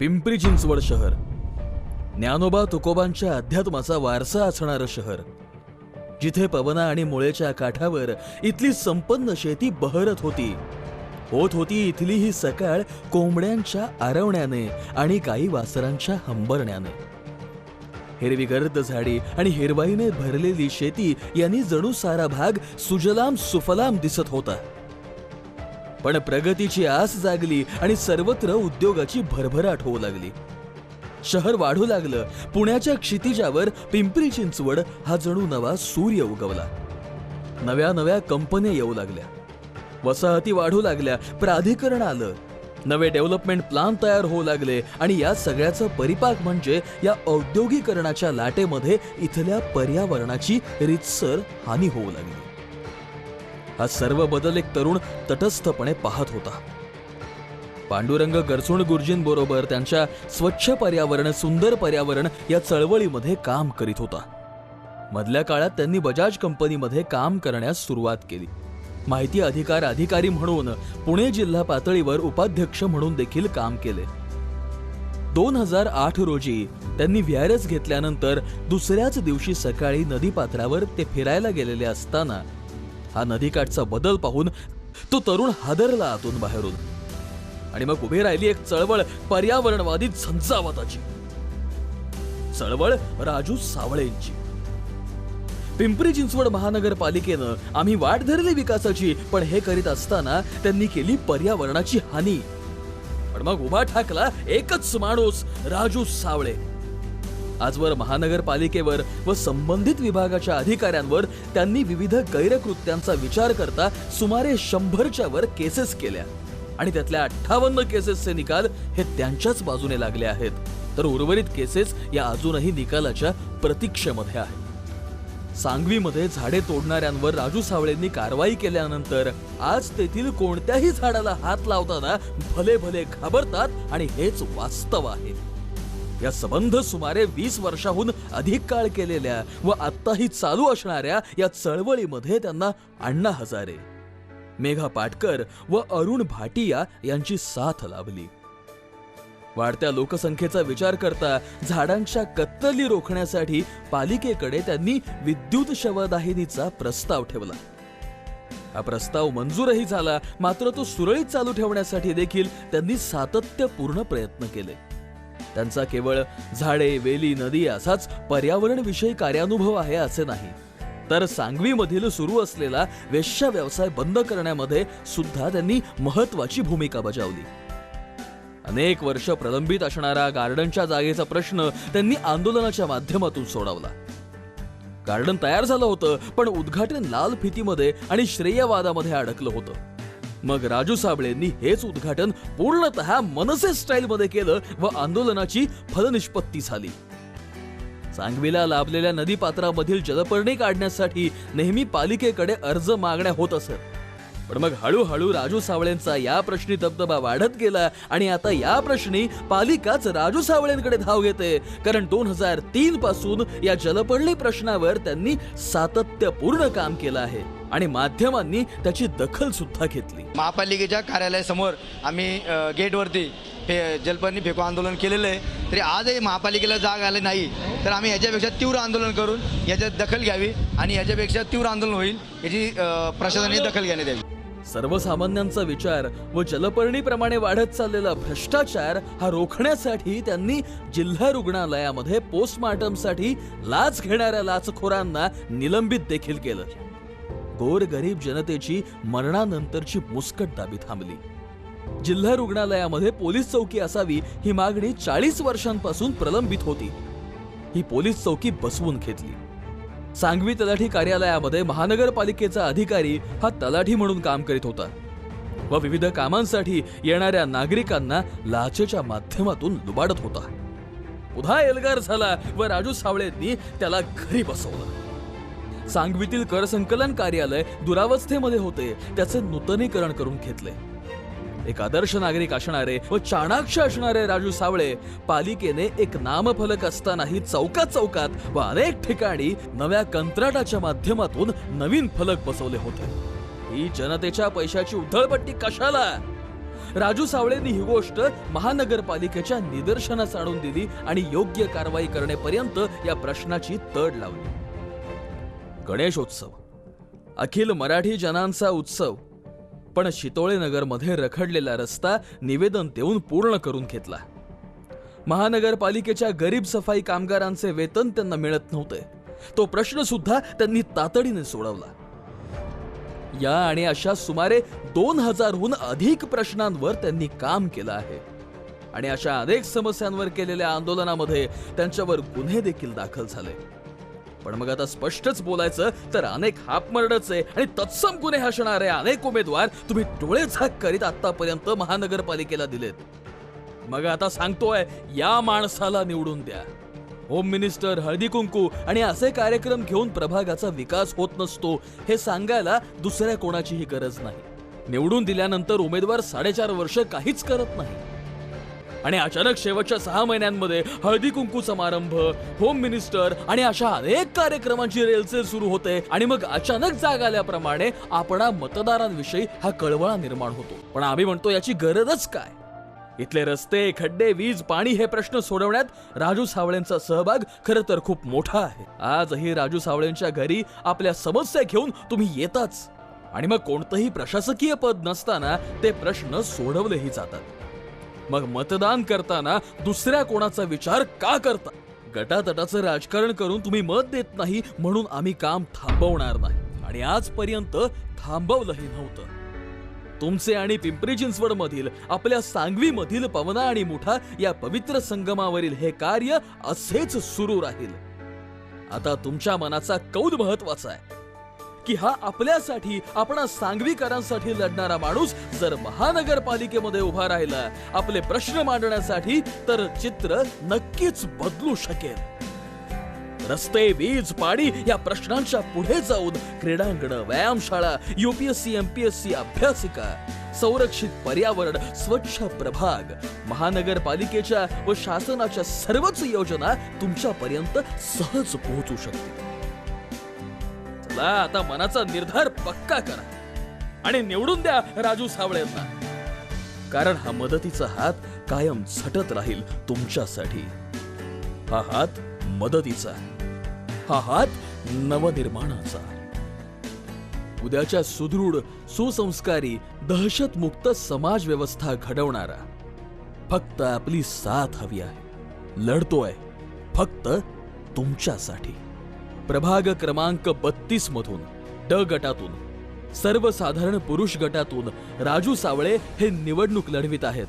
पिंपरी चिंचवड शहर, ज्ञानोबा तुकोबांच्या अध्यात्माचा वारसा असणारं शहर, जिथे पवना आणि मुळेच्या काठावर इथली संपन्न शेती बहरत होती. होत होती इथली ही सकाळ कोंबड्यांच्या आरवण्याने आणि गाई वासरांच्या हंबरण्याने. हिरवी गर्द झाडी आणि हिरवाईने भरलेली शेती यांनी जणू सारा भाग सुजलाम सुफलाम दिसत होता. पण प्रगतीची आस जागली आणि सर्वत्र उद्योगाची भरभराट होऊ लागली. शहर वाढू लागलं. पुण्याच्या क्षितिजावर पिंपरी चिंचवड हा जणू नवा सूर्य उगवला. नव्या नव्या कंपन्या येऊ लागल्या, वसाहती वाढू लागल्या, प्राधिकरण आलं, नवे डेव्हलपमेंट प्लान तयार होऊ लागले आणि या सगळ्याचा परिपाक म्हणजे या औद्योगिकरणाच्या लाटेमध्ये इथल्या पर्यावरणाची रीतसर हानी होऊ लागली. हा सर्व बदल एक तरुण तटस्थपणे पाहत होता. पांडुरंग गरसुण गुरुजींबरोबर त्यांच्या स्वच्छ पर्यावरण सुंदर पर्यावरण या चळवळीमध्ये काम करीत होता. मधल्या काळात त्यांनी बजाज कंपनीमध्ये काम करण्यास सुरुवात केली. माहिती अधिकार अधिकारी म्हणून पुणे जिल्हा पातळीवर उपाध्यक्ष म्हणून देखील काम केले. 2008 रोजी त्यांनी व्हीआरएस घेतल्यानंतर दुसऱ्याच दिवशी सकाळी नदीपात्रावर ते फिरायला गेलेले असताना हा नदीकाठचा बदल पाहून तो तरुण हादरला आतून बाहेरून. आणि मग उभी राहिली एक चळवळ, पर्यावरणवादी झंझावाताची चळवळ, राजू सावळेंची. पिंपरी चिंचवड महानगरपालिकेनं आम्ही वाट धरली विकासाची, पण हे करीत असताना त्यांनी केली पर्यावरणाची हानी. पण मग उभा ठाकला एकच माणूस, राजू सावळे. आजवर महानगरपालिकेवर व संबंधित विभागाच्या अधिकाऱ्यांवर त्यांनी विविध गैरकृत्यांचा विचार करता सुमारे 100च्या वर केसेस केल्या आणि त्यातल्या 58 केसेसचे निकाल हे त्यांच्याच बाजूने लागले आहेत. तर उर्वरित केसेस या अजूनही निकालाच्या प्रतीक्षेमध्ये आहेत. सांगवीमध्ये झाडे तोडणाऱ्यांवर राजू सावळेंनी कारवाई केल्यानंतर आज तेथील कोणत्याही झाडाला हात लावताना भले भले घाबरतात आणि हेच वास्तव आहे. या संबंध सुमारे 20 वर्षाहून अधिक काळ केलेल्या व आत्ताही चालू असणाऱ्या या चळवळीमध्ये त्यांना अण्णा हजारे, मेघा पाटकर व अरुण भाटिया यांची साथ लाभली. वाढत्या लोकसंख्येचा विचार करता झाडांच्या कत्तली रोखण्यासाठी पालिकेकडे त्यांनी विद्युत शवदाहिनीचा प्रस्ताव ठेवला. हा प्रस्ताव मंजूरही झाला, मात्र तो सुरळीत चालू ठेवण्यासाठी देखील त्यांनी सातत्यपूर्ण प्रयत्न केले. त्यांचा केवळ झाडे, वेली, नदी असाच पर्यावरणविषयी कार्यानुभव आहे असे नाही, तर सांगवीमधील सुरू असलेला वेश्या व्यवसाय बंद करण्यामध्ये सुद्धा त्यांनी महत्वाची भूमिका बजावली. अनेक वर्ष प्रलंबित असणारा गार्डनच्या जागेचा प्रश्न त्यांनी आंदोलनाच्या माध्यमातून सोडवला. गार्डन तयार झालं होतं, पण उद्घाटन लाल फितीमध्ये आणि श्रेयवादामध्ये अडकलं होतं. मग राजू साबळेंनी हेच उद्घाटन पूर्णतः मनसे स्टाईलमध्ये केलं व आंदोलनाची फलनिष्पत्ती झाली. सांगवीला लाभलेल्या नदीपात्रामधील जलपर्णी काढण्यासाठी नेहमी पालिकेकडे अर्ज मागण्या होत असत. पण मग हळूहळू राजू सावळेंचा या प्रश्नी दबदबा वाढत गेला आणि आता या प्रश्नी पालिकाच राजू सावळेंकडे धाव घेते. कारण 2003 पासून या जलपर्णी प्रश्नावर त्यांनी सातत्यपूर्ण काम केलं आहे आणि माध्यमांनी त्याची दखल सुद्धा घेतली. महापालिकेच्या कार्यालयासमोर आम्ही गेटवरती जलपर्णी फेको आंदोलन केलेलं आहे. तरी आजही महापालिकेला जाग आले नाही, तर आम्ही याच्यापेक्षा तीव्र आंदोलन करून याच्यात दखल घ्यावी आणि याच्यापेक्षा तीव्र आंदोलन होईल याची प्रशासनाने दखल घेण्यात यावी. सर्वसामान्यांचा विचार व जलपर्णीप्रमाणे वाढत चाललेला भ्रष्टाचार हा रोखण्यासाठी त्यांनी जिल्हा रुग्णालयामध्ये पोस्टमार्टमसाठी लाच घेणाऱ्या लाचखोरांना निलंबित देखील केलं. गोरगरीब जनतेची मरणानंतरची मुस्कटदाबी थांबली. जिल्हा रुग्णालयामध्ये पोलीस चौकी असावी ही मागणी 40 वर्षांपासून प्रलंबित होती. ही पोलीस चौकी बसवून घेतली. सांगवी तलाठी कार्यालयामध्ये महानगरपालिकेचा अधिकारी हा तलाठी म्हणून काम करीत होता व विविध कामांसाठी येणाऱ्या नागरिकांना लाचेच्या माध्यमातून लुबाडत होता. पुन्हा एल्गार झाला व राजू सावळेंनी त्याला घरी बसवलं. सांगवीतील कर संकलन कार्यालय दुरावस्थेमध्ये होते, त्याचे नूतनीकरण करून घेतले. एक आदर्श नागरिक असणारे व चाणाक्ष असणारे राजू सावळे पालिकेने एक नामफलक असतानाही चौकात चौकात व अनेक ठिकाणी नव्या कंत्राटाच्या माध्यमातून नवीन फलक बसवले होते. ही जनतेच्या पैशाची उधळपट्टी कशाला? राजू सावळेंनी ही गोष्ट महानगरपालिकेच्या निदर्शनास आणून दिली आणि योग्य कारवाई करण्यापर्यंत या प्रश्नाची तड लावली. गणेशोत्सव, अखिल मराठी जनांचा उत्सव, पण शितोळे नगरमध्ये रखडलेला रस्ता निवेदन देऊन पूर्ण करून घेतला. महानगरपालिकेच्या गरीब सफाई कामगारांचे वेतन त्यांना मिळत नव्हते. तो प्रश्न सुद्धा त्यांनी तातडीने सोडवला. या आणि अशा सुमारे 2000हून अधिक प्रश्नांवर त्यांनी काम केलं आहे आणि अशा अनेक समस्यांवर केलेल्या आंदोलनामध्ये त्यांच्यावर गुन्हे देखील दाखल झाले. पण मग आता स्पष्टच बोलायचं तर अनेक हापमर्डरचे आणि तत्सम गुन्हे असणारे अनेक उमेदवार तुम्ही डोळे झाक करीत आतापर्यंत महानगरपालिकेला दिलेत. मग आता सांगतोय, या माणसाला निवडून द्या. होम मिनिस्टर, हळदी कुंकू आणि असे कार्यक्रम घेऊन प्रभागाचा विकास होत नसतो हे सांगायला दुसऱ्या कोणाचीही गरज नाही. निवडून दिल्यानंतर उमेदवार 4.5 वर्ष काहीच करत नाही आणि अचानक शेवटच्या 6 महिन्यांमध्ये हळदी कुंकू समारंभ, होम मिनिस्टर आणि अशा अनेक कार्यक्रमांची रेलचेल सुरू होते आणि मग अचानक जाग आल्याप्रमाणे आपणा मतदारांविषयी हा कळवळा निर्माण होतो. पण आम्ही म्हणतो याची गरजच काय? इथले रस्ते, खड्डे, वीज, पाणी हे प्रश्न सोडवण्यात राजू सावळेंचा सहभाग खरं तर खूप मोठा आहे. आजही राजू सावळेंच्या घरी आपल्या समस्या घेऊन तुम्ही येताच आणि मग कोणतंही प्रशासकीय पद नसताना ते प्रश्न सोडवलेही जातात. मग मतदान करताना दुसऱ्या कोणाचा विचार का करता? गटातटाचं राजकारण करून तुम्ही मत देत नाही म्हणून आम्ही काम थांबवणार नाही आणि आजपर्यंत थांबवलंही नव्हतं. तुमचे आणि पिंपरी चिंचवड मधील, आपल्या सांगवी मधील पवना आणि मुठा या पवित्र संगमावरील हे कार्य असेच सुरू राहील. आता तुमच्या मनाचा कौल महत्वाचा आहे की हा आपल्यासाठी, आपणा सांगवीकरांसाठी लढणारा माणूस जर महानगरपालिकेमध्ये उभा राहिला आपले प्रश्न मांडण्यासाठी तर चित्र नक्कीच बदलू शकेल. रस्ते, वीज, पाणी या प्रश्नांच्या पुढे जाऊन क्रीडांगण, व्यायामशाळा, UPSC MPSC अभ्यासिका, संरक्षित पर्यावरण, स्वच्छ प्रभाग, महानगरपालिकेच्या व शासनाच्या सर्वच योजना तुमच्यापर्यंत सहज पोहोचू शकतील. चला आता मनाचा निर्धार पक्का करा आणि निवडून द्या राजू सावळेंना, कारण हा मदतीचा हात कायम झटत राहील तुमच्यासाठी. हा हात मदतीचा, हा हात नवनिर्माणाचा. उद्याच्या सुदृढ, सुसंस्कारी, दहशतमुक्त समाज व्यवस्था घडवणारा फक्त आपली साथ हवी आहे. लढतोय फक्त तुमच्यासाठी. प्रभाग क्रमांक 32 मधून, ड गटातून, सर्वसाधारण पुरुष गटातून राजू सावळे हे निवडणूक लढवित आहेत.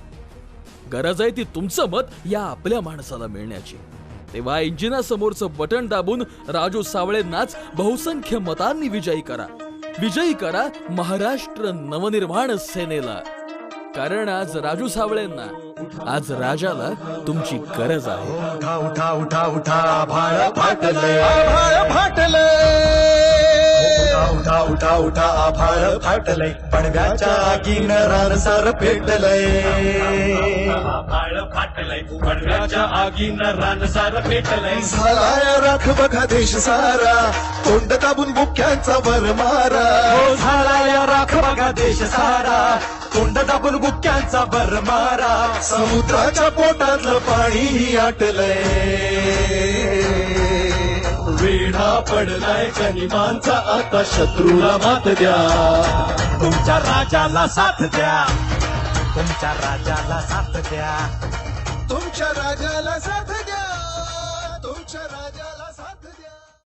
गरज आहे ती तुमचं मत या आपल्या माणसाला मिळण्याची. तेव्हा इंजिनासमोरचं बटन दाबून राजू सावळेंनाच बहुसंख्य मतांनी विजयी करा. विजयी करा महाराष्ट्र नवनिर्माण सेनेला. कारण आज राजू सावळेंना, आज राजाला तुमची गरज आहे. उठा उठा उठा उठा आभाळ फाटले, आभाळ फाटले. उठा उठा उठा आभाळ फाटले, पडव्याच्या आगीनं रानसार पेटलंय. आभाळ फाटलंय, पडव्याच्या आगीनं रानसार पेटलंय. झालाय राख बघा देश सारा, तोंड दाबून बुक्यांचा वर मारा. हो झालाय राख बघा देश सारा, तोंड दाबून बुक्यांचा वर मारा. समुद्राच्या पोटातलं पाणी आटलंय. वेढा पडलाय गनिमांचा, आता शत्रूला मात द्या. तुमच्या राजाला साथ द्या, तुमच्या राजाला साथ द्या, तुमच्या राजाला साथ द्या, तुमच्या